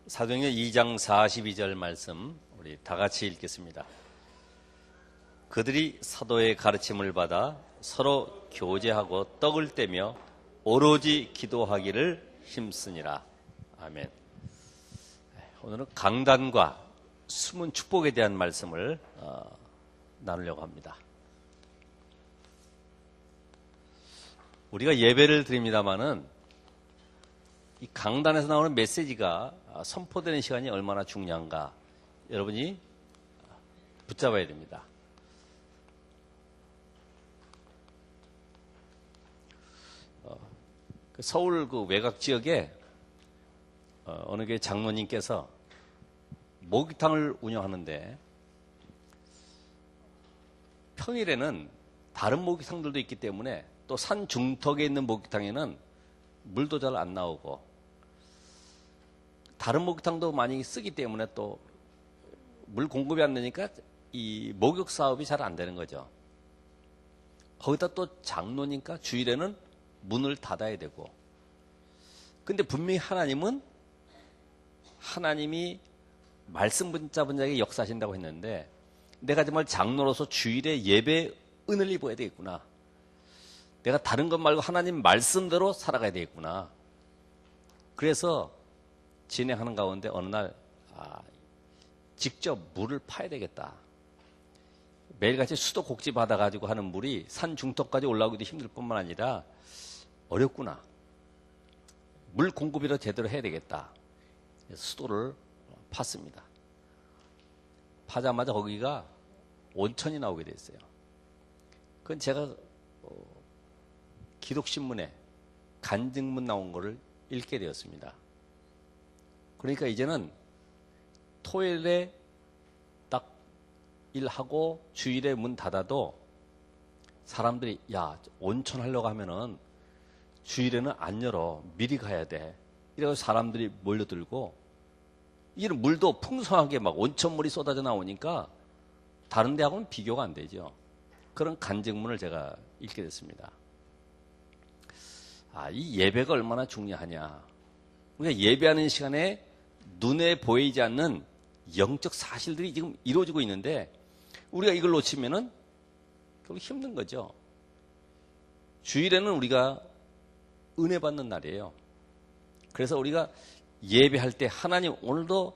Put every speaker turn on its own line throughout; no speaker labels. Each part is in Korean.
사도행전 2장 42절 말씀 우리 다 같이 읽겠습니다. 그들이 사도의 가르침을 받아 서로 교제하고 떡을 떼며 오로지 기도하기를 힘쓰니라. 아멘. 오늘은 강단과 숨은 축복에 대한 말씀을 나누려고 합니다. 우리가 예배를 드립니다마는 이 강단에서 나오는 메시지가 선포되는 시간이 얼마나 중요한가 여러분이 붙잡아야 됩니다. 서울 그 외곽 지역에 어느 교회 장로님께서 목욕탕을 운영하는데 평일에는 다른 목욕탕들도 있기 때문에 또 산 중턱에 있는 목욕탕에는 물도 잘 안 나오고 다른 목욕탕도 많이 쓰기 때문에 또 물 공급이 안 되니까 이 목욕 사업이 잘 안 되는 거죠. 거기다 또 장로니까 주일에는 문을 닫아야 되고. 근데 분명히 하나님이 말씀 붙잡은 자에게 역사하신다고 했는데 내가 정말 장로로서 주일에 예배 은혜를 입어야 되겠구나. 내가 다른 것 말고 하나님 말씀대로 살아가야 되겠구나. 그래서 진행하는 가운데 어느 날 직접 물을 파야 되겠다. 매일같이 수도꼭지 받아가지고 하는 물이 산 중턱까지 올라오기도 힘들 뿐만 아니라 어렵구나. 물 공급이라도 제대로 해야 되겠다. 그래서 수도를 팠습니다. 파자마자 거기가 온천이 나오게 됐어요. 그건 제가 기독신문에 간증문 나온 거를 읽게 되었습니다. 그러니까 이제는 토요일에 딱 일하고 주일에 문 닫아도 사람들이 야 온천 하려고 하면은 주일에는 안 열어. 미리 가야 돼. 이래서 사람들이 몰려들고 이런 물도 풍성하게 막 온천물이 쏟아져 나오니까 다른 데하고는 비교가 안 되죠. 그런 간증문을 제가 읽게 됐습니다. 이 예배가 얼마나 중요하냐. 우리가 예배하는 시간에 눈에 보이지 않는 영적 사실들이 지금 이루어지고 있는데 우리가 이걸 놓치면은 결국 힘든 거죠. 주일에는 우리가 은혜 받는 날이에요. 그래서 우리가 예배할 때 하나님 오늘도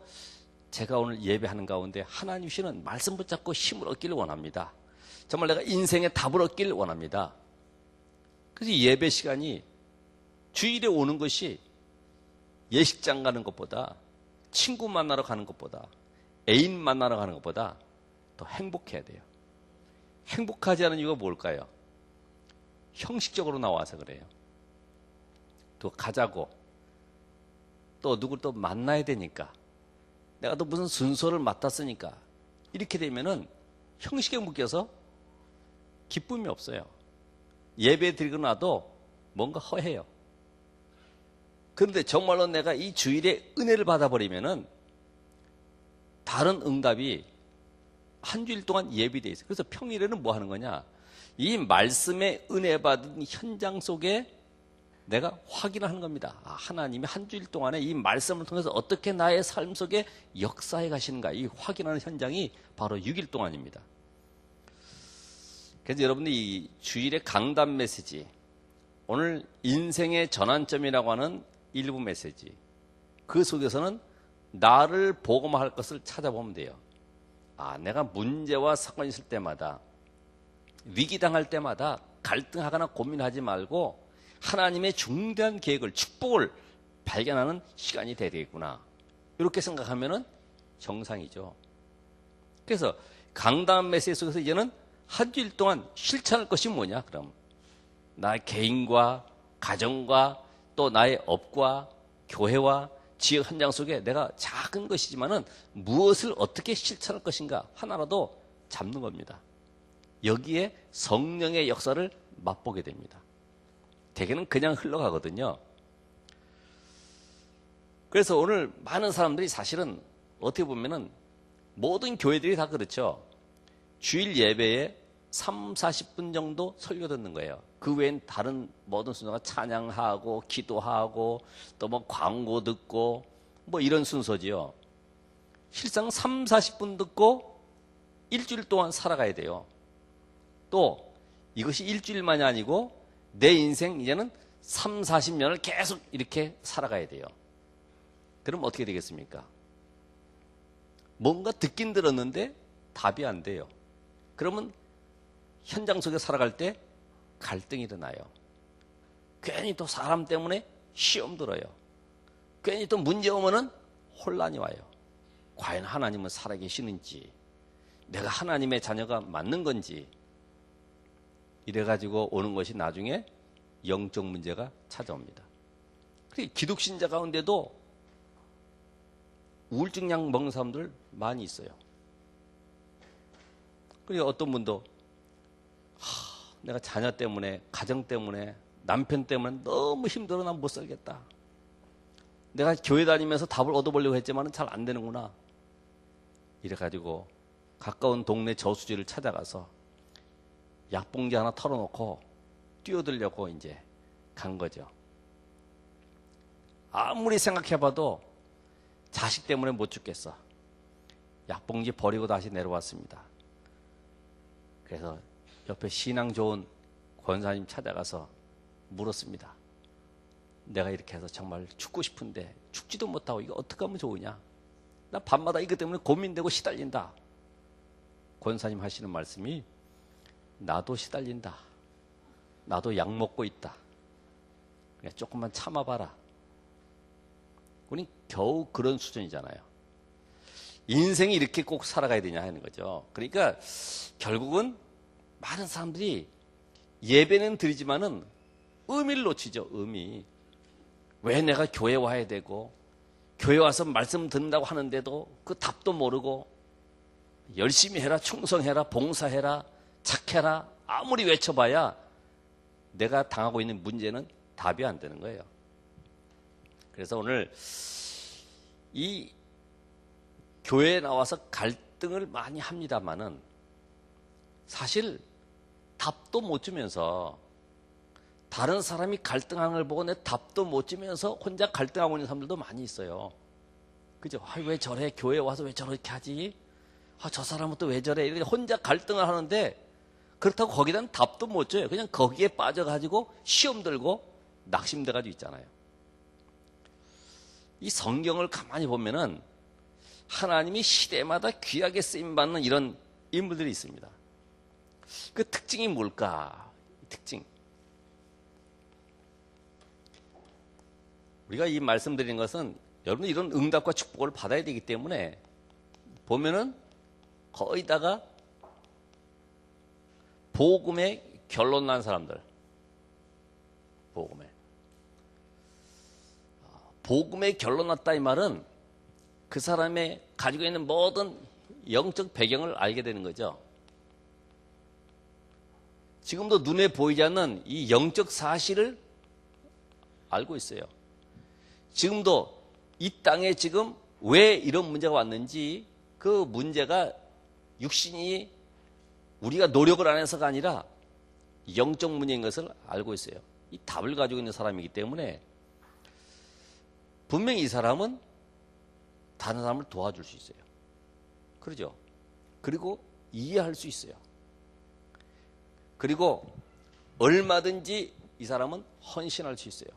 제가 오늘 예배하는 가운데 하나님 주시는 말씀 붙잡고 힘을 얻기를 원합니다. 정말 내가 인생의 답을 얻기를 원합니다. 그래서 예배 시간이 주일에 오는 것이 예식장 가는 것보다 친구 만나러 가는 것보다 애인 만나러 가는 것보다 더 행복해야 돼요. 행복하지 않은 이유가 뭘까요? 형식적으로 나와서 그래요. 또 가자고 또 누굴 또 만나야 되니까 내가 또 무슨 순서를 맡았으니까 이렇게 되면은 형식에 묶여서 기쁨이 없어요. 예배 드리고 나도 뭔가 허해요. 그런데 정말로 내가 이 주일에 은혜를 받아버리면은 다른 응답이 한 주일 동안 예비되어 있어요. 그래서 평일에는 뭐 하는 거냐? 이 말씀의 은혜 받은 현장 속에 내가 확인을 하는 겁니다. 하나님이 한 주일 동안에 이 말씀을 통해서 어떻게 나의 삶 속에 역사해 가시는가 이 확인하는 현장이 바로 6일 동안입니다. 그래서 여러분들 이 주일의 강단 메시지 오늘 인생의 전환점이라고 하는 일부 메시지 그 속에서는 나를 복음화할 것을 찾아보면 돼요. 내가 문제와 사건이 있을 때마다 위기당할 때마다 갈등하거나 고민하지 말고 하나님의 중대한 계획을 축복을 발견하는 시간이 돼야 되겠구나. 이렇게 생각하면은 정상이죠. 그래서 강단 메시지 속에서 이제는 한 주일 동안 실천할 것이 뭐냐? 그럼 나의 개인과 가정과 또 나의 업과 교회와 지역 현장 속에 내가 작은 것이지만은 무엇을 어떻게 실천할 것인가 하나라도 잡는 겁니다. 여기에 성령의 역사를 맛보게 됩니다. 대개는 그냥 흘러가거든요. 그래서 오늘 많은 사람들이 사실은 어떻게 보면은 모든 교회들이 다 그렇죠. 주일 예배에 3, 40분 정도 설교 듣는 거예요. 그 외엔 다른 모든 순서가 찬양하고 기도하고 또 뭐 광고 듣고 뭐 이런 순서지요. 실상 3, 40분 듣고 일주일 동안 살아가야 돼요. 또 이것이 일주일만이 아니고 내 인생 이제는 3, 40년을 계속 이렇게 살아가야 돼요. 그럼 어떻게 되겠습니까? 뭔가 듣긴 들었는데 답이 안 돼요. 그러면 현장 속에 살아갈 때 갈등이 일어나요. 괜히 또 사람 때문에 시험 들어요. 괜히 또 문제 오면은 혼란이 와요. 과연 하나님은 살아계시는지, 내가 하나님의 자녀가 맞는 건지, 이래가지고 오는 것이 나중에 영적 문제가 찾아옵니다. 기독신자 가운데도 우울증 약 먹는 사람들 많이 있어요. 그리고 어떤 분도 내가 자녀 때문에, 가정 때문에, 남편 때문에 너무 힘들어, 난 못 살겠다. 내가 교회 다니면서 답을 얻어보려고 했지만 잘 안 되는구나. 이래가지고 가까운 동네 저수지를 찾아가서 약봉지 하나 털어놓고 뛰어들려고 이제 간 거죠. 아무리 생각해봐도 자식 때문에 못 죽겠어. 약봉지 버리고 다시 내려왔습니다. 그래서 옆에 신앙 좋은 권사님 찾아가서 물었습니다. 내가 이렇게 해서 정말 죽고 싶은데 죽지도 못하고 이거 어떻게 하면 좋으냐? 나 밤마다 이것 때문에 고민되고 시달린다. 권사님 하시는 말씀이 나도 시달린다. 나도 약 먹고 있다. 그냥 조금만 참아봐라. 우린 겨우 그런 수준이잖아요. 인생이 이렇게 꼭 살아가야 되냐 하는 거죠. 그러니까 결국은 많은 사람들이 예배는 드리지만은 의미를 놓치죠. 의미. 왜 내가 교회 와야 되고 교회 와서 말씀 듣는다고 하는데도 그 답도 모르고 열심히 해라, 충성해라, 봉사해라, 착해라 아무리 외쳐봐야 내가 당하고 있는 문제는 답이 안 되는 거예요. 그래서 오늘 이 교회에 나와서 갈등을 많이 합니다만은 사실 답도 못 주면서 다른 사람이 갈등하는 걸 보고 내 답도 못 주면서 혼자 갈등하고 있는 사람들도 많이 있어요. 그죠? 왜 저래? 교회 와서 왜 저렇게 하지? 저 사람은 또 왜 저래? 이렇게 혼자 갈등을 하는데 그렇다고 거기다 답도 못 줘요. 그냥 거기에 빠져가지고 시험 들고 낙심돼가지고 있잖아요. 이 성경을 가만히 보면은 하나님이 시대마다 귀하게 쓰임받는 이런 인물들이 있습니다. 그 특징이 뭘까? 특징. 우리가 이 말씀드리는 것은 여러분 이런 응답과 축복을 받아야 되기 때문에 보면은 거의 다가 복음에 결론 난 사람들. 복음에 결론 났다 이 말은 그 사람의 가지고 있는 모든 영적 배경을 알게 되는 거죠. 지금도 눈에 보이지 않는 이 영적 사실을 알고 있어요. 지금도 이 땅에 지금 왜 이런 문제가 왔는지 그 문제가 육신이 우리가 노력을 안 해서가 아니라 영적 문제인 것을 알고 있어요. 이 답을 가지고 있는 사람이기 때문에 분명히 이 사람은 다른 사람을 도와줄 수 있어요. 그러죠? 그리고 이해할 수 있어요. 그리고 얼마든지 이 사람은 헌신할 수 있어요.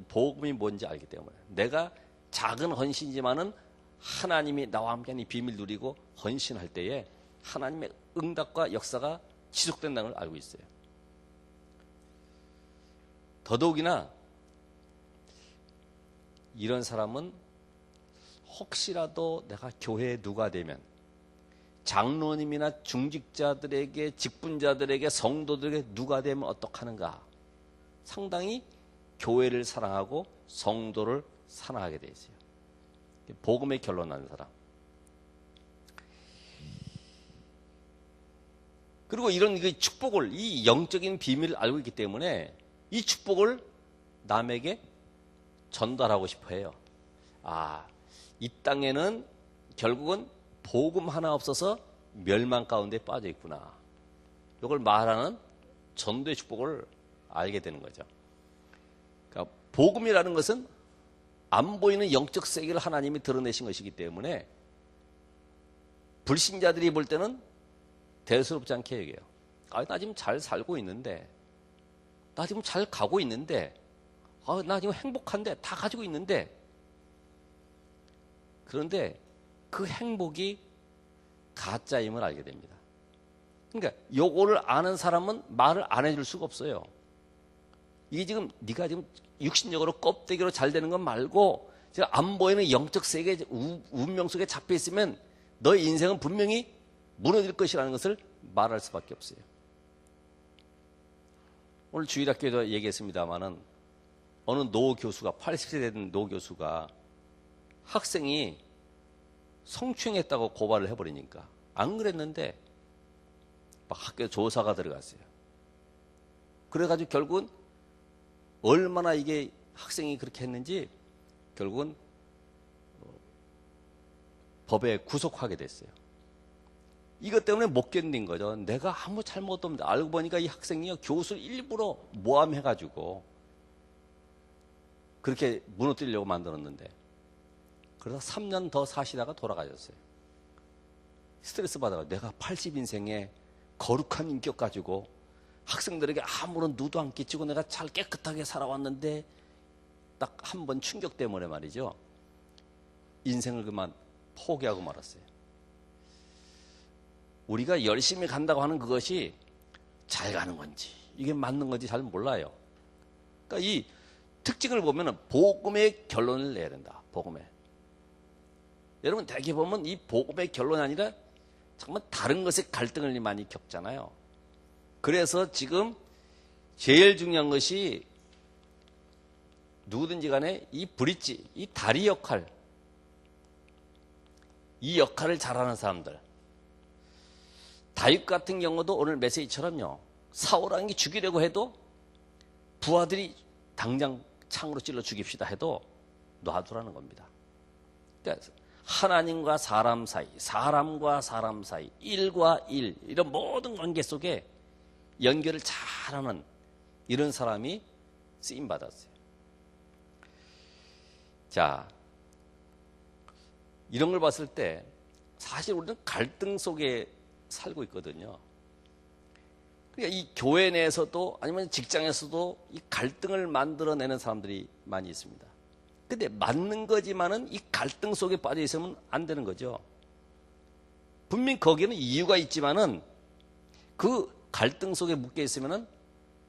복음이 뭔지 알기 때문에. 내가 작은 헌신이지만은 하나님이 나와 함께하는 이 비밀 누리고 헌신할 때에 하나님의 응답과 역사가 지속된다는 걸 알고 있어요. 더더욱이나 이런 사람은 혹시라도 내가 교회에 누가 되면 장로님이나 중직자들에게, 직분자들에게, 성도들에게 누가 되면 어떡하는가? 상당히 교회를 사랑하고 성도를 사랑하게 돼 있어요. 복음에 결론 나는 사람. 그리고 이런 축복을, 이 영적인 비밀을 알고 있기 때문에 이 축복을 남에게 전달하고 싶어 해요. 이 땅에는 결국은 복음 하나 없어서 멸망 가운데 빠져 있구나. 이걸 말하는 전도의 축복을 알게 되는 거죠. 그러니까 복음이라는 것은 안 보이는 영적 세계를 하나님이 드러내신 것이기 때문에 불신자들이 볼 때는 대수롭지 않게 얘기해요. 아, 나 지금 잘 살고 있는데, 나 지금 잘 가고 있는데, 아, 나 지금 행복한데, 다 가지고 있는데. 그런데 그 행복이 가짜임을 알게 됩니다. 그러니까 요거를 아는 사람은 말을 안 해줄 수가 없어요. 이게 지금 네가 지금 육신적으로 껍데기로 잘 되는 건 말고 지금 안 보이는 영적 세계 운명 속에 잡혀 있으면 너의 인생은 분명히 무너질 것이라는 것을 말할 수밖에 없어요. 오늘 주일학교에도 얘기했습니다마는 어느 노 교수가 80세 된 노 교수가 학생이 성추행했다고 고발을 해버리니까 안 그랬는데 막 학교 조사가 들어갔어요. 그래가지고 결국은 얼마나 이게 학생이 그렇게 했는지 결국은 법에 구속하게 됐어요. 이것 때문에 못 견딘 거죠. 내가 아무 잘못도 없는데 알고 보니까 이 학생이 교수를 일부러 모함해가지고 그렇게 무너뜨리려고 만들었는데 그러다 3년 더 사시다가 돌아가셨어요. 스트레스 받아가 내가 80인생에 거룩한 인격 가지고 학생들에게 아무런 누도 안 끼치고 내가 잘 깨끗하게 살아왔는데 딱 한 번 충격 때문에 말이죠. 인생을 그만 포기하고 말았어요. 우리가 열심히 간다고 하는 그것이 잘 가는 건지 이게 맞는 건지 잘 몰라요. 그러니까 이 특징을 보면 복음의 결론을 내야 된다. 복음의. 여러분 대개 보면 이 복음의 결론이 아니라 정말 다른 것에 갈등을 많이 겪잖아요. 그래서 지금 제일 중요한 것이 누구든지 간에 이 브릿지, 이 다리 역할, 이 역할을 잘하는 사람들. 다윗 같은 경우도 오늘 메시지처럼요. 사울왕이 죽이려고 해도 부하들이 당장 창으로 찔러 죽입시다 해도 놔두라는 겁니다. 그러니까 하나님과 사람 사이, 사람과 사람 사이, 일과 일 이런 모든 관계 속에 연결을 잘하는 이런 사람이 쓰임받았어요. 자, 이런 걸 봤을 때 사실 우리는 갈등 속에 살고 있거든요. 그러니까 이 교회 내에서도 아니면 직장에서도 이 갈등을 만들어내는 사람들이 많이 있습니다. 근데 맞는 거지만은 이 갈등 속에 빠져 있으면 안 되는 거죠. 분명히 거기에는 이유가 있지만은 그 갈등 속에 묶여 있으면은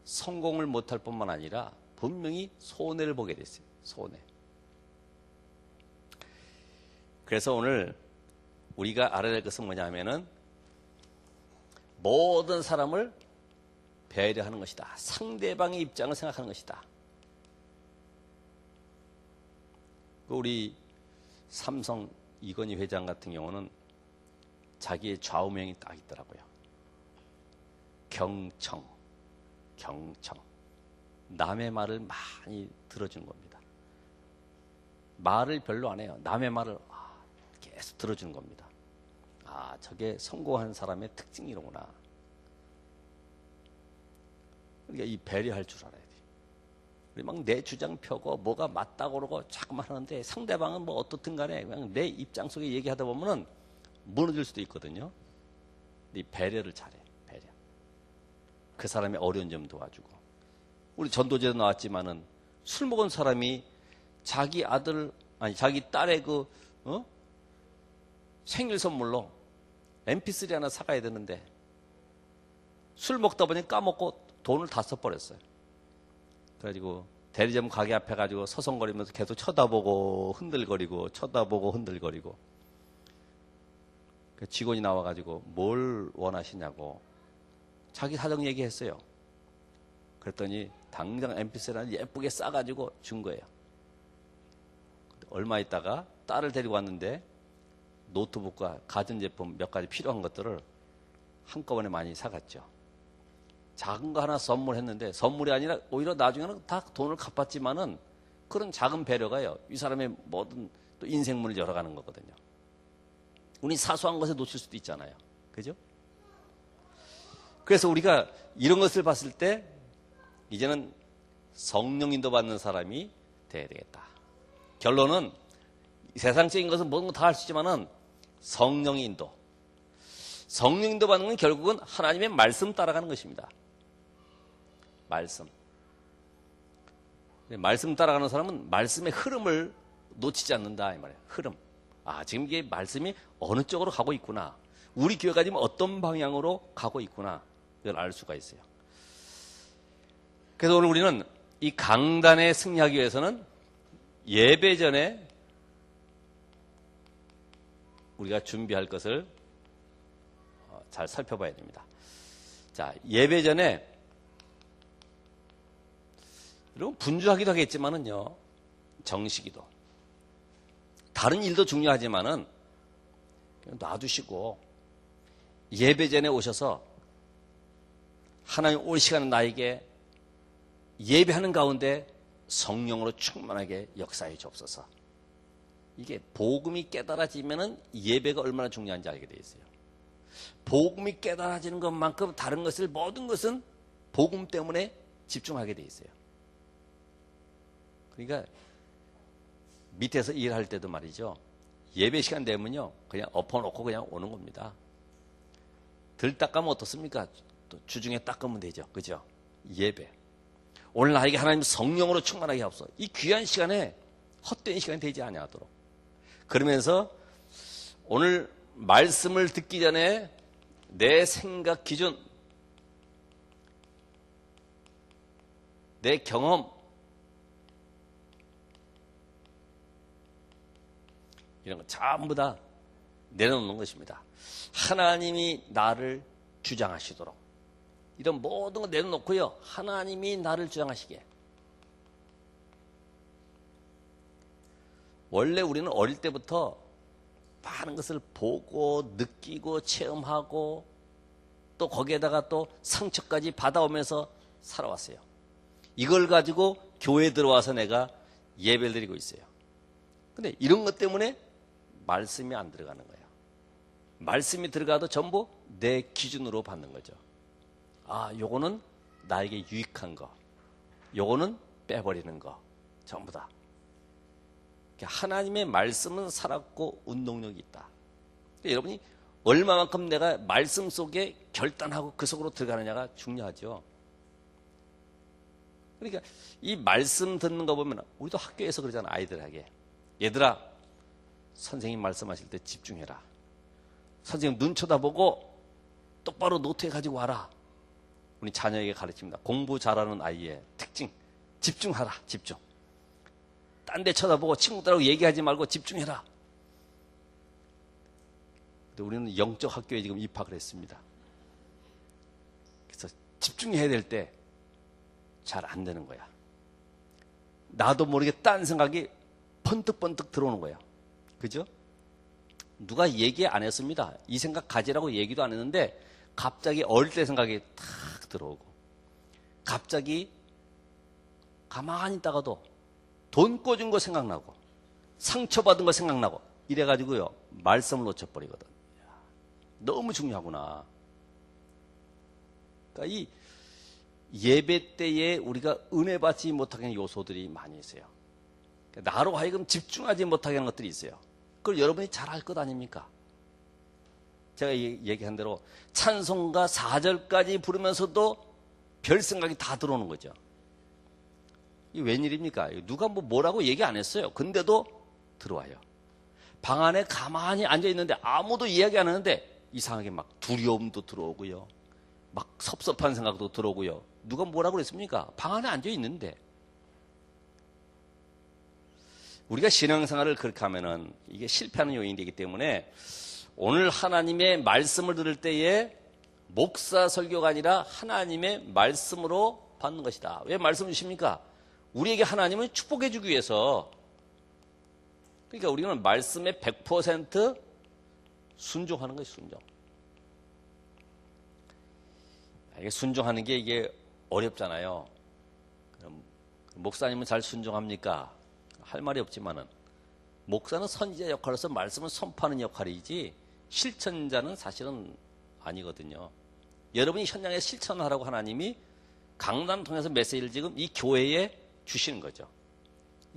성공을 못할 뿐만 아니라 분명히 손해를 보게 됐어요. 손해. 그래서 오늘 우리가 알아야 될 것은 뭐냐면은 모든 사람을 배려하는 것이다. 상대방의 입장을 생각하는 것이다. 우리 삼성 이건희 회장 같은 경우는 자기의 좌우명이 딱 있더라고요. 경청. 남의 말을 많이 들어주는 겁니다. 말을 별로 안 해요. 남의 말을 계속 들어주는 겁니다. 아, 저게 성공한 사람의 특징이로구나. 그러니까 이 배려할 줄 알아야 돼. 우리 막 내 주장 펴고 뭐가 맞다고 그러고 자꾸만 하는데 상대방은 뭐 어떻든 간에 그냥 내 입장 속에 얘기하다 보면은 무너질 수도 있거든요. 이 배려를 잘해. 배려. 그 사람의 어려운 점 도와주고. 우리 전도제도 나왔지만은 술 먹은 사람이 자기 아들 아니 자기 딸의 생일 선물로 MP3 하나 사가야 되는데 술 먹다 보니 까먹고 돈을 다 써버렸어요. 그래가지고 대리점 가게 앞에 가지고 서성거리면서 계속 쳐다보고 흔들거리고 쳐다보고 흔들거리고 그 직원이 나와가지고 뭘 원하시냐고 자기 사정 얘기했어요. 그랬더니 당장 MP3를 예쁘게 싸가지고 준 거예요. 얼마 있다가 딸을 데리고 왔는데 노트북과 가전제품 몇 가지 필요한 것들을 한꺼번에 많이 사갔죠. 작은 거 하나 선물했는데 선물이 아니라 오히려 나중에는 다 돈을 갚았지만은 그런 작은 배려가요. 이 사람의 모든 또 인생문을 열어가는 거거든요. 우리 사소한 것에 놓칠 수도 있잖아요. 그죠? 그래서 우리가 이런 것을 봤을 때 이제는 성령 인도 받는 사람이 돼야 되겠다. 결론은 세상적인 것은 모든 거 다 할 수 있지만은 성령의 인도. 성령 인도 받는 건 결국은 하나님의 말씀 따라가는 것입니다. 말씀. 말씀 따라가는 사람은 말씀의 흐름을 놓치지 않는다 이 말이에요. 흐름. 아, 지금 이게 말씀이 어느 쪽으로 가고 있구나. 우리 교회가 지금 어떤 방향으로 가고 있구나. 이걸 알 수가 있어요. 그래서 오늘 우리는 이 강단에 승리하기 위해서는 예배 전에 우리가 준비할 것을 잘 살펴봐야 됩니다. 자, 예배 전에 여러분 분주하기도 하겠지만은요, 정식기도 다른 일도 중요하지만은 놔두시고 예배 전에 오셔서 하나님 올 시간은 나에게 예배하는 가운데 성령으로 충만하게 역사해 주옵소서. 이게 복음이 깨달아지면은 예배가 얼마나 중요한지 알게 되어 있어요. 복음이 깨달아지는 것만큼 다른 것을 모든 것은 복음 때문에 집중하게 되어 있어요. 그러니까 밑에서 일할 때도 말이죠. 예배 시간 되면요, 그냥 엎어놓고 그냥 오는 겁니다. 들 닦으면 어떻습니까? 또 주중에 닦으면 되죠. 그죠? 예배. 오늘 나에게 하나님 성령으로 충만하게 하옵소서. 이 귀한 시간에 헛된 시간이 되지 아니하도록. 그러면서 오늘 말씀을 듣기 전에 내 생각 기준, 내 경험, 이런 거 전부 다 내려놓는 것입니다. 하나님이 나를 주장하시도록. 이런 모든 거 내려놓고요. 하나님이 나를 주장하시게. 원래 우리는 어릴 때부터 많은 것을 보고 느끼고 체험하고 또 거기에다가 또 상처까지 받아오면서 살아왔어요. 이걸 가지고 교회에 들어와서 내가 예배를 드리고 있어요. 근데 이런 것 때문에 말씀이 안 들어가는 거예요. 말씀이 들어가도 전부 내 기준으로 받는 거죠. 아, 요거는 나에게 유익한 거, 요거는 빼버리는 거, 전부 다. 하나님의 말씀은 살았고 운동력이 있다. 여러분이 얼마만큼 내가 말씀 속에 결단하고 그 속으로 들어가느냐가 중요하죠. 그러니까 이 말씀 듣는 거 보면 우리도 학교에서 그러잖아, 아이들에게. 얘들아, 선생님 말씀하실 때 집중해라. 선생님 눈 쳐다보고 똑바로 노트에 가지고 와라. 우리 자녀에게 가르칩니다. 공부 잘하는 아이의 특징, 집중하라. 집중. 딴 데 쳐다보고 친구들하고 얘기하지 말고 집중해라. 근데 우리는 영적 학교에 지금 입학을 했습니다. 그래서 집중해야 될 때 잘 안 되는 거야. 나도 모르게 딴 생각이 번뜩번뜩 들어오는 거야. 그죠? 누가 얘기 안 했습니다. 이 생각 가지라고 얘기도 안 했는데 갑자기 어릴 때 생각이 탁 들어오고, 갑자기 가만히 있다가도 돈 꿔준 거 생각나고 상처받은 거 생각나고 이래가지고요, 말씀을 놓쳐버리거든. 너무 중요하구나. 그러니까 이 예배 때에 우리가 은혜 받지 못하게 하는 요소들이 많이 있어요. 그러니까 나로 하여금 집중하지 못하게 하는 것들이 있어요. 그걸 여러분이 잘 알 것 아닙니까? 제가 얘기한 대로 찬송가 4절까지 부르면서도 별 생각이 다 들어오는 거죠. 이게 웬일입니까? 누가 뭐라고 얘기 안 했어요. 근데도 들어와요. 방 안에 가만히 앉아있는데 아무도 이야기 안 하는데 이상하게 막 두려움도 들어오고요. 막 섭섭한 생각도 들어오고요. 누가 뭐라고 그랬습니까? 방 안에 앉아있는데. 우리가 신앙생활을 그렇게 하면은 이게 실패하는 요인이 되기 때문에 오늘 하나님의 말씀을 들을 때에 목사 설교가 아니라 하나님의 말씀으로 받는 것이다. 왜 말씀을 주십니까? 우리에게 하나님을 축복해 주기 위해서. 그러니까 우리는 말씀에 100% 순종하는 것이 순종. 이게 순종하는 게 이게 어렵잖아요. 그럼 목사님은 잘 순종합니까? 할 말이 없지만은 목사는 선지자 역할로서 말씀을 선포하는 역할이지 실천자는 사실은 아니거든요. 여러분이 현장에 실천하라고 하나님이 강단 통해서 메시지를 지금 이 교회에 주시는 거죠.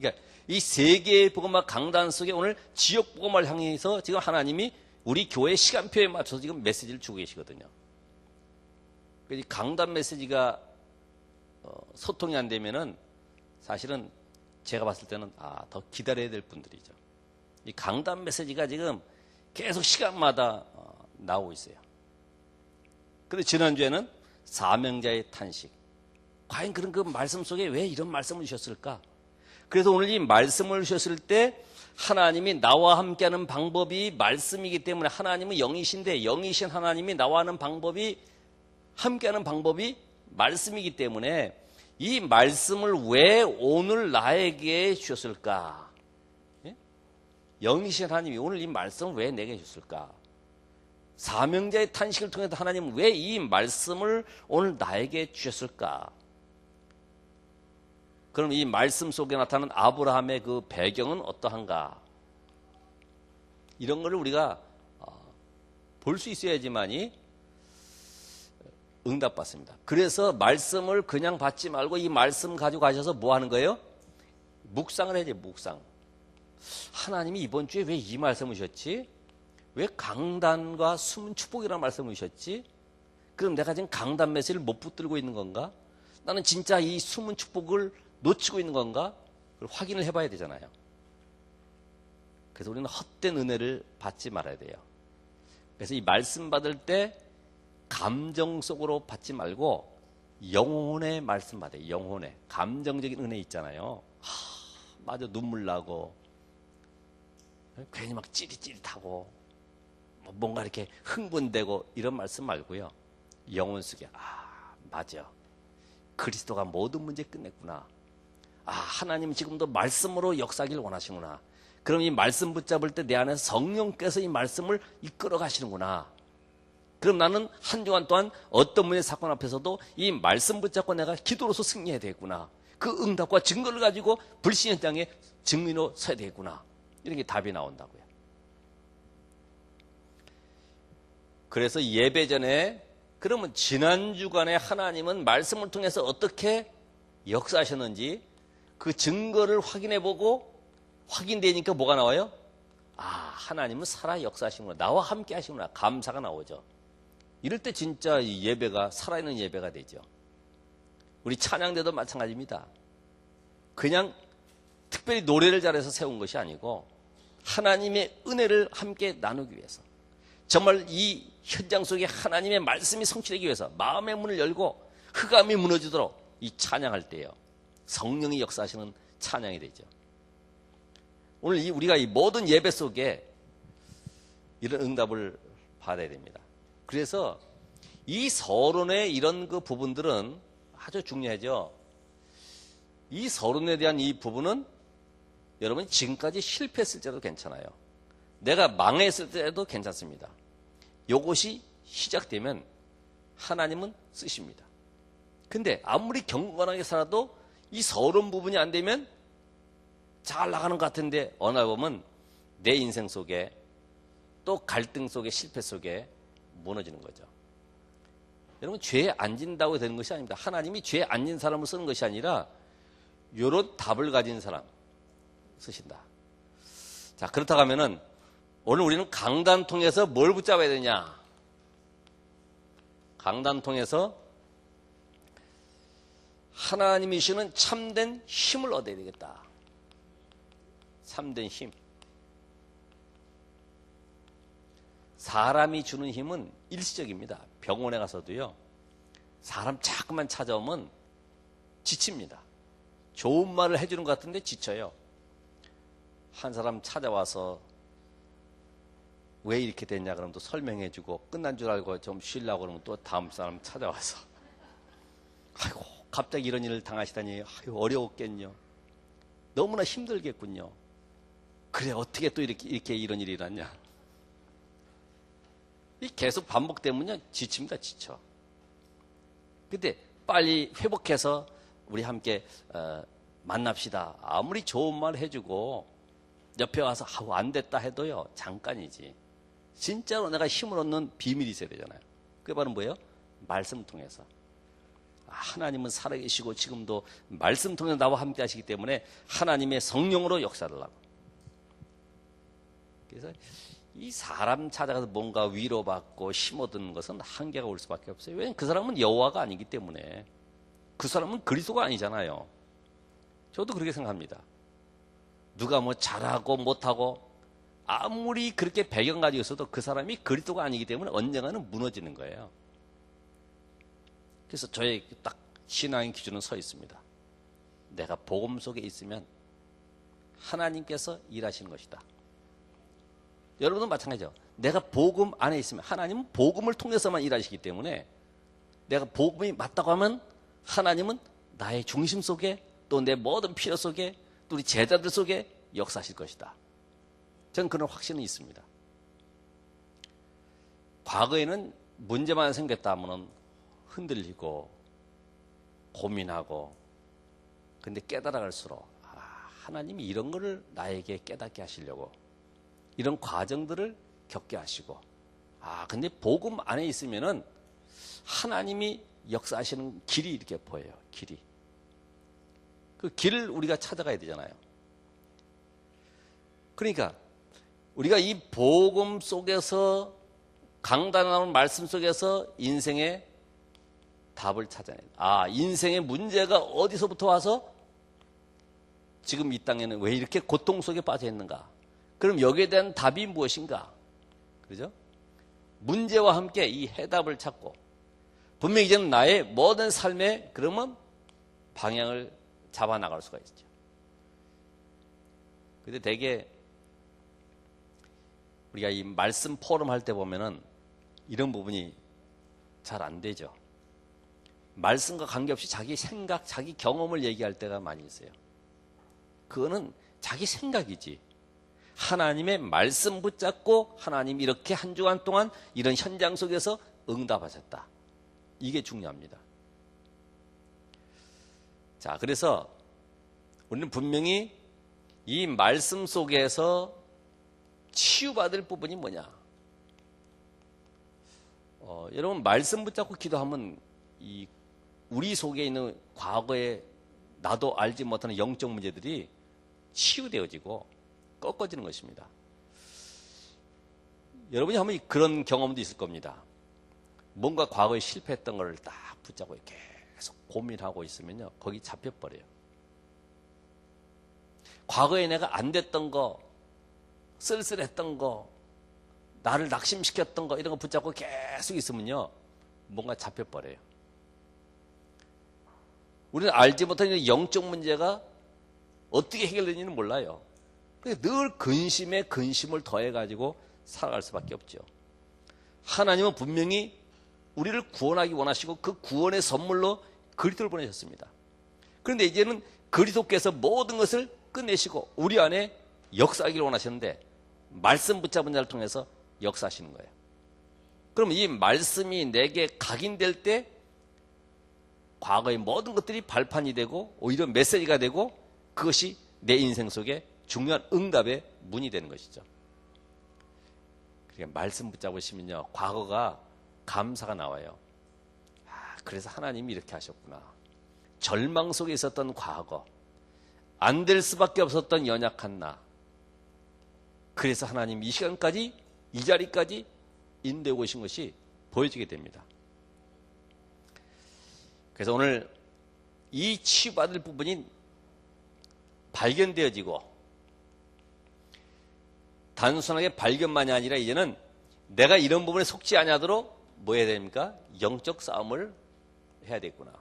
그러니까 이 세계의 복음화 강단 속에 오늘 지역 복음화를 향해서 지금 하나님이 우리 교회 시간표에 맞춰서 지금 메시지를 주고 계시거든요. 이 강단 메시지가 소통이 안 되면은 사실은 제가 봤을 때는 더 기다려야 될 분들이죠. 이 강단 메시지가 지금 계속 시간마다 나오고 있어요. 그런데 지난주에는 사명자의 탄식. 과연 그런 그 말씀 속에 왜 이런 말씀을 주셨을까? 그래서 오늘 이 말씀을 주셨을 때 하나님이 나와 함께하는 방법이 말씀이기 때문에 하나님은 영이신데 영이신 하나님이 나와 하는 방법이 함께하는 방법이 말씀이기 때문에 이 말씀을 왜 오늘 나에게 주셨을까? 예? 영이신 하나님이 오늘 이 말씀을 왜 내게 주셨을까? 사명자의 탄식을 통해서 하나님은 왜 이 말씀을 오늘 나에게 주셨을까? 그럼 이 말씀 속에 나타나는 아브라함의 그 배경은 어떠한가? 이런 거를 우리가 볼 수 있어야지만이 응답받습니다. 그래서 말씀을 그냥 받지 말고 이 말씀 가지고 가셔서 뭐 하는 거예요? 묵상을 해야지, 묵상. 하나님이 이번 주에 왜 이 말씀을 주셨지? 왜 강단과 숨은 축복이라는 말씀을 주셨지? 그럼 내가 지금 강단 메시지를 못 붙들고 있는 건가? 나는 진짜 이 숨은 축복을 놓치고 있는 건가? 그걸 확인을 해봐야 되잖아요. 그래서 우리는 헛된 은혜를 받지 말아야 돼요. 그래서 이 말씀 받을 때 감정 속으로 받지 말고 영혼의 말씀 받아요. 영혼의 감정적인 은혜 있잖아요. 맞아, 눈물 나고 괜히 막 찌릿찌릿하고 뭔가 이렇게 흥분되고 이런 말씀 말고요. 영혼 속에 맞아, 그리스도가 모든 문제 끝냈구나. 하나님 지금도 말씀으로 역사하기를 원하시구나. 그럼 이 말씀 붙잡을 때 내 안에 성령께서 이 말씀을 이끌어 가시는구나. 그럼 나는 한 주간 동안 어떤 문제 사건 앞에서도 이 말씀 붙잡고 내가 기도로서 승리해야 되겠구나. 그 응답과 증거를 가지고 불신 현장에 증인으로 서야 되겠구나. 이런 게 답이 나온다고요. 그래서 예배 전에 그러면 지난 주간에 하나님은 말씀을 통해서 어떻게 역사하셨는지 그 증거를 확인해보고 확인되니까 뭐가 나와요? 하나님은 살아 역사하시는구나. 나와 함께 하시구나. 감사가 나오죠. 이럴 때 진짜 이 예배가 살아있는 예배가 되죠. 우리 찬양대도 마찬가지입니다. 그냥 특별히 노래를 잘해서 세운 것이 아니고 하나님의 은혜를 함께 나누기 위해서 정말 이 현장 속에 하나님의 말씀이 성취되기 위해서 마음의 문을 열고 흑암이 무너지도록 이 찬양할 때요. 성령이 역사하시는 찬양이 되죠. 오늘 우리가 이 모든 예배 속에 이런 응답을 받아야 됩니다. 그래서 이 서론의 이런 그 부분들은 아주 중요하죠. 이 서론에 대한 이 부분은 여러분 지금까지 실패했을 때도 괜찮아요. 내가 망했을 때도 괜찮습니다. 이것이 시작되면 하나님은 쓰십니다. 근데 아무리 경건하게 살아도 이 서론 부분이 안 되면 잘 나가는 것 같은데 어느 날 보면 내 인생 속에 또 갈등 속에 실패 속에 무너지는 거죠. 여러분 죄에 안 진다고 되는 것이 아닙니다. 하나님이 죄에 안 진 사람을 쓰는 것이 아니라 이런 답을 가진 사람 쓰신다. 자, 그렇다고 하면은 오늘 우리는 강단 통해서 뭘 붙잡아야 되냐? 강단 통해서 하나님이 주시는 참된 힘을 얻어야 되겠다. 참된 힘. 사람이 주는 힘은 일시적입니다. 병원에 가서도요. 사람 자꾸만 찾아오면 지칩니다. 좋은 말을 해주는 것 같은데 지쳐요. 한 사람 찾아와서 왜 이렇게 됐냐 그러면 또 설명해주고 끝난 줄 알고 좀 쉬려고 그러면 또 다음 사람 찾아와서 아이고 갑자기 이런 일을 당하시다니 아이고 어려웠겠냐. 너무나 힘들겠군요. 그래 어떻게 또 이렇게 이런 일이 일어났냐. 계속 반복되면요 지칩니다. 지쳐. 근데 빨리 회복해서 우리 함께 만납시다. 아무리 좋은 말 해주고 옆에 와서 안 됐다 해도요 잠깐이지. 진짜로 내가 힘을 얻는 비밀이 있어야 되잖아요. 그게 바로 뭐예요? 말씀을 통해서. 하나님은 살아계시고 지금도 말씀 통해서 나와 함께 하시기 때문에 하나님의 성령으로 역사를 하고. 그래서 이 사람 찾아가서 뭔가 위로받고 힘 얻는 것은 한계가 올 수밖에 없어요. 왜냐하면 그 사람은 여호와가 아니기 때문에. 그 사람은 그리스도가 아니잖아요. 저도 그렇게 생각합니다. 누가 뭐 잘하고 못하고 아무리 그렇게 배경 가지고 있어도 그 사람이 그리스도가 아니기 때문에 언젠가는 무너지는 거예요. 그래서 저의 딱 신앙의 기준은 서 있습니다. 내가 복음 속에 있으면 하나님께서 일하시는 것이다. 여러분도 마찬가지죠. 내가 복음 안에 있으면 하나님은 복음을 통해서만 일하시기 때문에 내가 복음이 맞다고 하면 하나님은 나의 중심 속에 또 내 모든 필요 속에 또 우리 제자들 속에 역사하실 것이다. 저는 그런 확신은 있습니다. 과거에는 문제만 생겼다 하면 흔들리고 고민하고 근데 깨달아갈수록 하나님이 이런 거를 나에게 깨닫게 하시려고 이런 과정들을 겪게 하시고 근데 복음 안에 있으면은 하나님이 역사하시는 길이 이렇게 보여요. 길이. 그 길을 우리가 찾아가야 되잖아요. 그러니까 우리가 이 복음 속에서 강단에 나오는 말씀 속에서 인생의 답을 찾아내야 돼. 인생의 문제가 어디서부터 와서 지금 이 땅에는 왜 이렇게 고통 속에 빠져 있는가? 그럼 여기에 대한 답이 무엇인가? 그죠? 문제와 함께 이 해답을 찾고 분명히 이제는 나의 모든 삶에 그러면 방향을 잡아 나갈 수가 있죠. 근데 되게 우리가 이 말씀 포럼 할 때 보면은 이런 부분이 잘 안 되죠. 말씀과 관계없이 자기 생각, 자기 경험을 얘기할 때가 많이 있어요. 그거는 자기 생각이지. 하나님의 말씀 붙잡고 하나님 이렇게 한 주간 동안 이런 현장 속에서 응답하셨다. 이게 중요합니다. 자, 그래서 우리는 분명히 이 말씀 속에서 치유받을 부분이 뭐냐? 여러분 말씀 붙잡고 기도하면 우리 속에 있는 과거에 나도 알지 못하는 영적 문제들이 치유되어지고 꺾어지는 것입니다. 여러분이 한번 그런 경험도 있을 겁니다. 뭔가 과거에 실패했던 걸 딱 붙잡고 계속 고민하고 있으면요, 거기 잡혀버려요. 과거에 내가 안 됐던 거, 쓸쓸했던 거, 나를 낙심시켰던 거, 이런 거 붙잡고 계속 있으면요, 뭔가 잡혀버려요. 우리는 알지 못하는 영적 문제가 어떻게 해결되는지는 몰라요. 늘 근심에 근심을 더해가지고 살아갈 수밖에 없죠. 하나님은 분명히 우리를 구원하기 원하시고 그 구원의 선물로 그리스도를 보내셨습니다. 그런데 이제는 그리스도께서 모든 것을 끝내시고 우리 안에 역사하기를 원하셨는데 말씀 붙잡은 자를 통해서 역사하시는 거예요. 그럼 이 말씀이 내게 각인될 때 과거의 모든 것들이 발판이 되고 오히려 메시지가 되고 그것이 내 인생 속에 중요한 응답의 문이 되는 것이죠. 그러니까 말씀 붙잡으시면요, 과거가 감사가 나와요. 그래서 하나님이 이렇게 하셨구나. 절망 속에 있었던 과거, 안 될 수밖에 없었던 연약한 나, 그래서 하나님 이 시간까지 이 자리까지 인도해 오신 것이 보여지게 됩니다. 그래서 오늘 이 치유받을 부분이 발견되어지고 단순하게 발견만이 아니라 이제는 내가 이런 부분에 속지 아니하도록 뭐 해야 됩니까? 영적 싸움을 해야 되겠구나.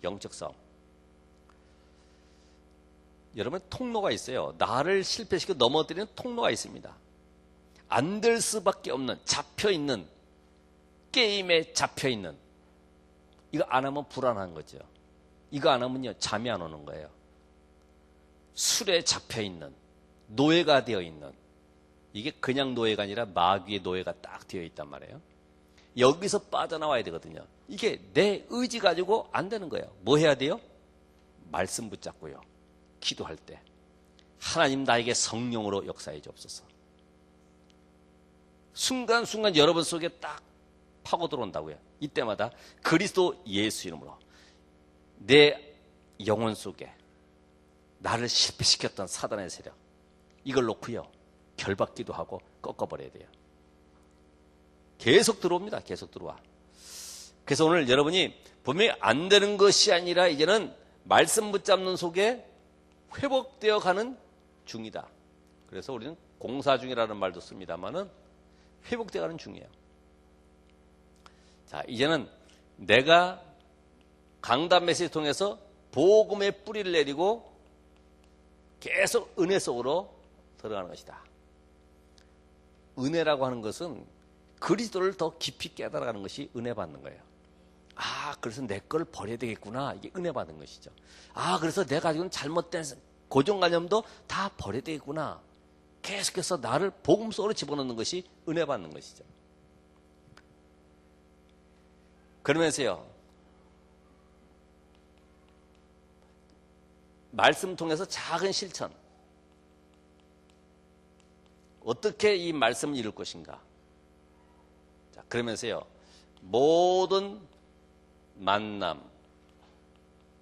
영적 싸움. 여러분 통로가 있어요. 나를 실패시켜 넘어뜨리는 통로가 있습니다. 안 될 수밖에 없는 잡혀있는 게임에 잡혀있는 이거 안 하면 불안한 거죠. 이거 안 하면요 잠이 안 오는 거예요. 술에 잡혀있는 노예가 되어있는 이게 그냥 노예가 아니라 마귀의 노예가 딱 되어 있단 말이에요. 여기서 빠져나와야 되거든요. 이게 내 의지 가지고 안 되는 거예요. 뭐 해야 돼요? 말씀 붙잡고요. 기도할 때 하나님 나에게 성령으로 역사해 주옵소서. 순간순간 여러분 속에 딱 파고 들어온다고요. 이때마다 그리스도 예수 이름으로 내 영혼 속에 나를 실패시켰던 사단의 세력, 이걸 놓고요 결박기도 하고 꺾어버려야 돼요. 계속 들어옵니다. 계속 들어와. 그래서 오늘 여러분이 분명히 안 되는 것이 아니라 이제는 말씀 붙잡는 속에 회복되어 가는 중이다. 그래서 우리는 공사 중이라는 말도 씁니다만은 회복되어 가는 중이에요. 자, 이제는 내가 강단 메시지 통해서 복음의 뿌리를 내리고 계속 은혜 속으로 들어가는 것이다. 은혜라고 하는 것은 그리스도를 더 깊이 깨달아가는 것이 은혜 받는 거예요. 아, 그래서 내 걸 버려야 되겠구나. 이게 은혜 받는 것이죠. 아, 그래서 내가 가지고 있는 잘못된 고정관념도 다 버려야 되겠구나. 계속해서 나를 복음 속으로 집어넣는 것이 은혜 받는 것이죠. 그러면서요, 말씀 통해서 작은 실천, 어떻게 이 말씀을 이룰 것인가. 자, 그러면서요, 모든 만남,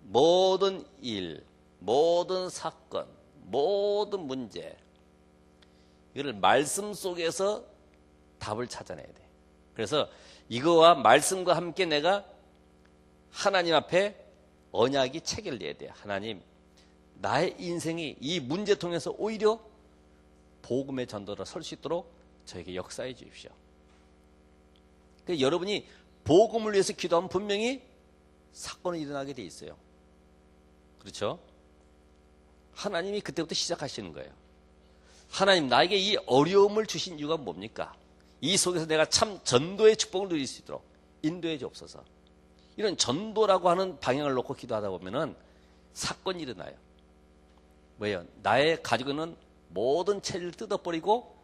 모든 일, 모든 사건, 모든 문제, 이걸 말씀 속에서 답을 찾아내야 돼. 그래서 이거와 말씀과 함께 내가 하나님 앞에 언약이 체결돼야 돼요. 하나님, 나의 인생이 이 문제 통해서 오히려 복음의 전도로 설 수 있도록 저에게 역사해 주십시오. 그러니까 여러분이 복음을 위해서 기도하면 분명히 사건이 일어나게 돼 있어요. 그렇죠? 하나님이 그때부터 시작하시는 거예요. 하나님, 나에게 이 어려움을 주신 이유가 뭡니까? 이 속에서 내가 참 전도의 축복을 누릴 수 있도록 인도해 주옵소서. 이런 전도라고 하는 방향을 놓고 기도하다 보면은 사건이 일어나요. 뭐예요? 나의 가지고 있는 모든 체질을 뜯어버리고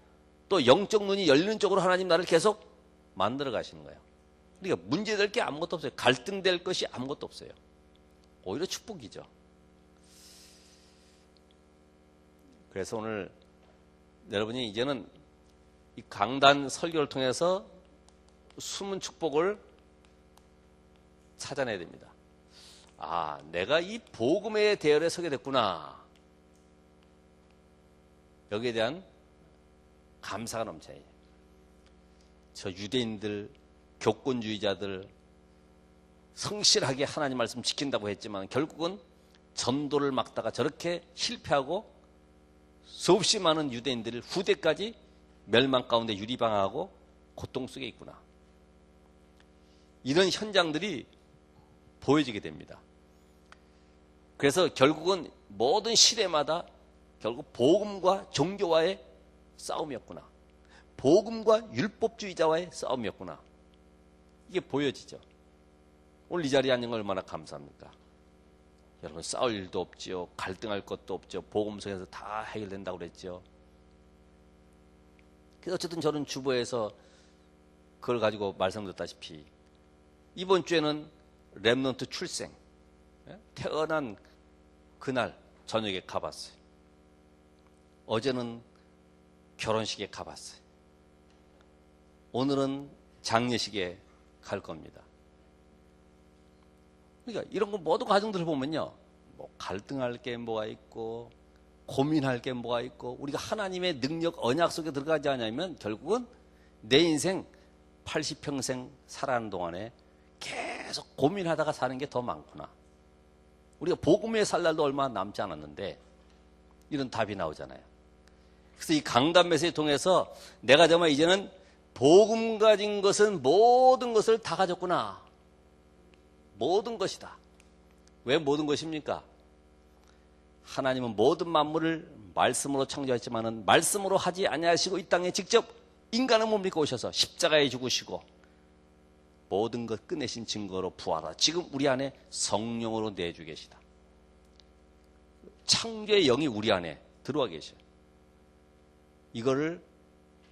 또 영적 눈이 열리는 쪽으로 하나님 나를 계속 만들어 가시는 거예요. 그러니까 문제될 게 아무것도 없어요. 갈등될 것이 아무것도 없어요. 오히려 축복이죠. 그래서 오늘 여러분이 이제는 이 강단 설교를 통해서 숨은 축복을 찾아내야 됩니다. 아, 내가 이 복음의 대열에 서게 됐구나. 여기에 대한 감사가 넘쳐요. 저 유대인들, 교권주의자들, 성실하게 하나님 말씀 지킨다고 했지만 결국은 전도를 막다가 저렇게 실패하고 수없이 많은 유대인들을 후대까지 멸망 가운데 유리방황하고 고통 속에 있구나. 이런 현장들이 보여지게 됩니다. 그래서 결국은 모든 시대마다 결국 복음과 종교와의 싸움이었구나. 복음과 율법주의자와의 싸움이었구나. 이게 보여지죠. 오늘 이 자리에 앉는 걸 얼마나 감사합니까? 여러분, 싸울 일도 없지요. 갈등할 것도 없죠. 복음 속에서 다 해결된다고 그랬죠. 그래서 어쨌든 저는 주보에서 그걸 가지고 말씀드렸다시피 이번 주에는 렘넌트 출생, 태어난 그날 저녁에 가봤어요. 어제는 결혼식에 가봤어요. 오늘은 장례식에 갈 겁니다. 그러니까 이런 거 모든 가정들을 보면요, 뭐 갈등할 게 뭐가 있고 고민할 게 뭐가 있고 우리가 하나님의 능력 언약 속에 들어가지 않으면 결국은 내 인생 80평생 살아가는 동안에 계속 고민하다가 사는 게 더 많구나. 우리가 복음에 살 날도 얼마 남지 않았는데 이런 답이 나오잖아요. 그래서 이 강단 메시지를 통해서 내가 정말 이제는 복음 가진 것은 모든 것을 다 가졌구나. 모든 것이다. 왜 모든 것입니까? 하나님은 모든 만물을 말씀으로 창조했지만은 말씀으로 하지 아니하시고 이 땅에 직접 인간의 몸을 입고 오셔서 십자가에 죽으시고 모든 것 끝내신 증거로 부활하 지금 우리 안에 성령으로 내주 계시다. 창조의 영이 우리 안에 들어와 계셔요. 이거를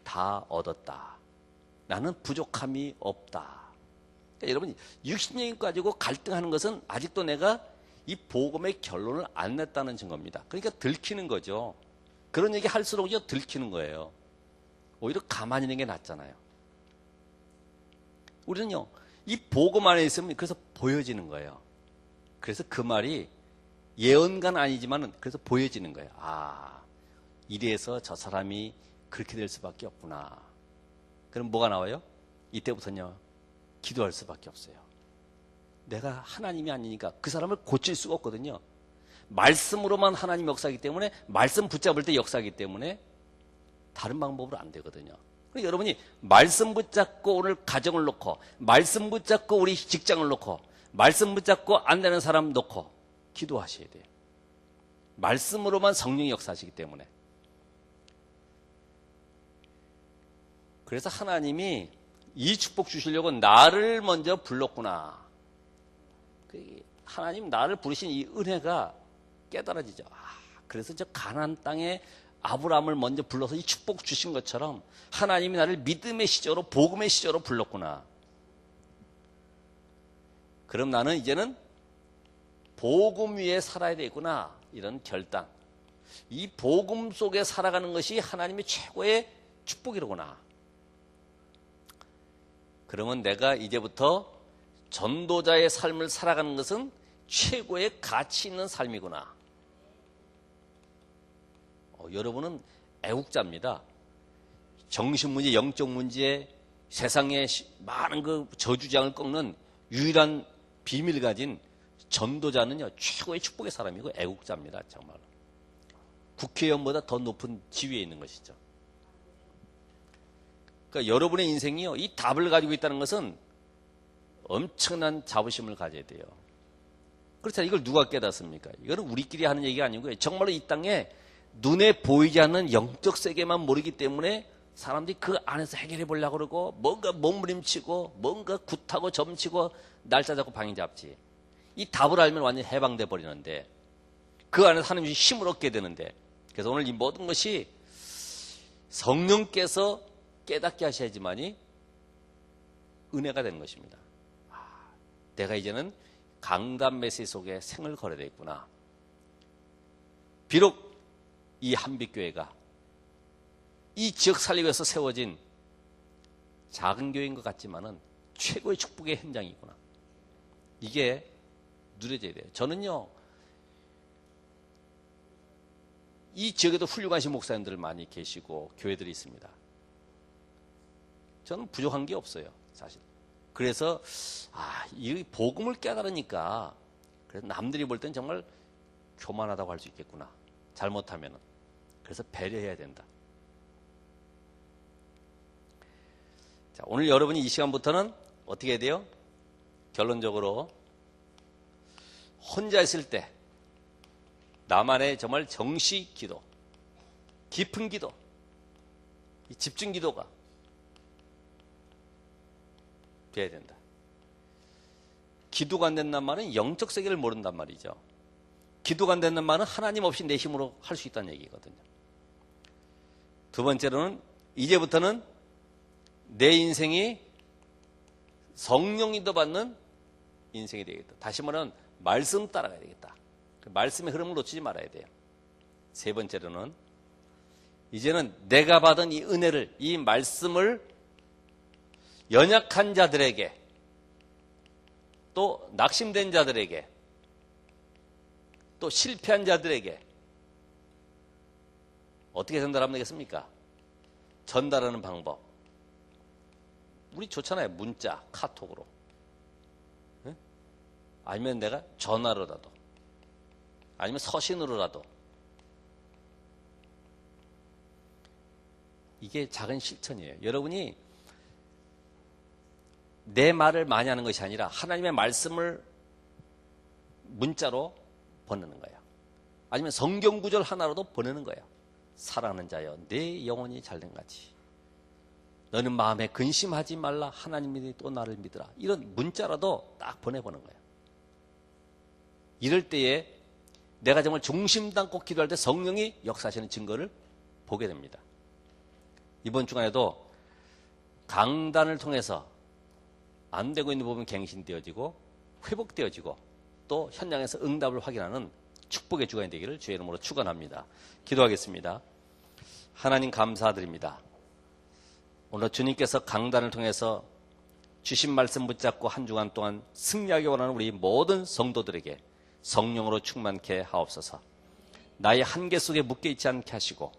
다 얻었다. 나는 부족함이 없다. 그러니까 여러분, 육신적인 거 가지고 갈등하는 것은 아직도 내가 이 복음의 결론을 안 냈다는 증거입니다. 그러니까 들키는 거죠. 그런 얘기 할수록요 들키는 거예요. 오히려 가만히 있는 게 낫잖아요. 우리는요, 이 복음 안에 있으면 그래서 보여지는 거예요. 그래서 그 말이 예언가는 아니지만 그래서 보여지는 거예요. 아, 이래서 저 사람이 그렇게 될 수밖에 없구나. 그럼 뭐가 나와요? 이때부터는요, 기도할 수밖에 없어요. 내가 하나님이 아니니까 그 사람을 고칠 수가 없거든요. 말씀으로만 하나님 역사하기 때문에, 말씀 붙잡을 때 역사하기 때문에 다른 방법으로 안 되거든요. 그러니까 여러분이 말씀 붙잡고 오늘 가정을 놓고, 말씀 붙잡고 우리 직장을 놓고, 말씀 붙잡고 안 되는 사람 놓고 기도하셔야 돼요. 말씀으로만 성령이 역사하시기 때문에. 그래서 하나님이 이 축복 주시려고 나를 먼저 불렀구나. 하나님 나를 부르신 이 은혜가 깨달아지죠. 그래서 저 가나안 땅에 아브라함을 먼저 불러서 이 축복 주신 것처럼 하나님이 나를 믿음의 시조로, 복음의 시조로 불렀구나. 그럼 나는 이제는 복음 위에 살아야 되겠구나. 이런 결단. 이 복음 속에 살아가는 것이 하나님의 최고의 축복이로구나. 그러면 내가 이제부터 전도자의 삶을 살아가는 것은 최고의 가치 있는 삶이구나. 여러분은 애국자입니다. 정신문제, 영적 문제, 세상의 많은 그 저주장을 꺾는 유일한 비밀을 가진 전도자는요, 최고의 축복의 사람이고 애국자입니다. 정말. 국회의원보다 더 높은 지위에 있는 것이죠. 그러니까 여러분의 인생이요, 이 답을 가지고 있다는 것은 엄청난 자부심을 가져야 돼요. 그렇잖아요. 이걸 누가 깨닫습니까? 이거는 우리끼리 하는 얘기가 아니고요. 정말로 이 땅에 눈에 보이지 않는 영적 세계만 모르기 때문에 사람들이 그 안에서 해결해 보려고 그러고 뭔가 몸부림치고 뭔가 굿하고 점치고 날짜 잡고 방해 잡지. 이 답을 알면 완전히 해방돼 버리는데 그 안에서 하나님이 힘을 얻게 되는데, 그래서 오늘 이 모든 것이 성령께서 깨닫게 하셔야지만이 은혜가 되는 것입니다. 내가 이제는 강단 메시지 속에 생을 걸어야 되겠구나. 비록 이 한빛교회가 이 지역 살리기 위해서 세워진 작은 교회인 것 같지만은 최고의 축복의 현장이구나. 이게 누려져야 돼요. 저는요, 이 지역에도 훌륭하신 목사님들 많이 계시고 교회들이 있습니다. 저는 부족한 게 없어요, 사실. 그래서 이 복음을 깨달으니까 그래서 남들이 볼 땐 정말 교만하다고 할 수 있겠구나. 잘못하면은. 그래서 배려해야 된다. 자, 오늘 여러분이 이 시간부터는 어떻게 해야 돼요? 결론적으로 혼자 있을 때 나만의 정말 정시 기도, 깊은 기도, 이 집중 기도가 돼야 된다. 기도가 안 된다는 말은 영적 세계를 모른단 말이죠. 기도가 안 된다는 말은 하나님 없이 내 힘으로 할 수 있다는 얘기거든요. 두 번째로는 이제부터는 내 인생이 성령 인도받는 인생이 되겠다. 다시 말하면 말씀 따라가야 되겠다. 그 말씀의 흐름을 놓치지 말아야 돼요. 세 번째로는 이제는 내가 받은 이 은혜를, 이 말씀을 연약한 자들에게, 또 낙심된 자들에게, 또 실패한 자들에게 어떻게 전달하면 되겠습니까? 전달하는 방법. 우리 좋잖아요. 문자, 카톡으로. 네? 아니면 내가 전화로라도, 아니면 서신으로라도. 이게 작은 실천이에요. 여러분이 내 말을 많이 하는 것이 아니라 하나님의 말씀을 문자로 보내는 거예요. 아니면 성경 구절 하나로도 보내는 거예요. 사랑하는 자여, 내 영혼이 잘된 같이 너는 마음에 근심하지 말라. 하나님이 또 나를 믿으라. 이런 문자라도 딱 보내보는 거예요. 이럴 때에 내가 정말 중심 담고 기도할 때 성령이 역사하시는 증거를 보게 됩니다. 이번 주간에도 강단을 통해서 안 되고 있는 부분 갱신되어지고 회복되어지고 또 현장에서 응답을 확인하는 축복의 주간이 되기를 주의 이름으로 축원합니다. 기도하겠습니다. 하나님 감사드립니다. 오늘 주님께서 강단을 통해서 주신 말씀 붙잡고 한 주간 동안 승리하기 원하는 우리 모든 성도들에게 성령으로 충만케 하옵소서. 나의 한계 속에 묶여 있지 않게 하시고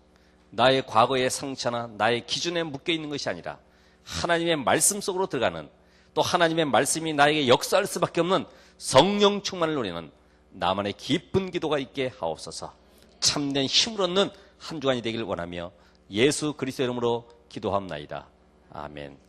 나의 과거의 상처나 나의 기준에 묶여 있는 것이 아니라 하나님의 말씀 속으로 들어가는, 또 하나님의 말씀이 나에게 역사할 수밖에 없는 성령 충만을 누리는 나만의 기쁜 기도가 있게 하옵소서. 참된 힘을 얻는 한 주간이 되길 원하며 예수 그리스도 이름으로 기도합나이다. 아멘.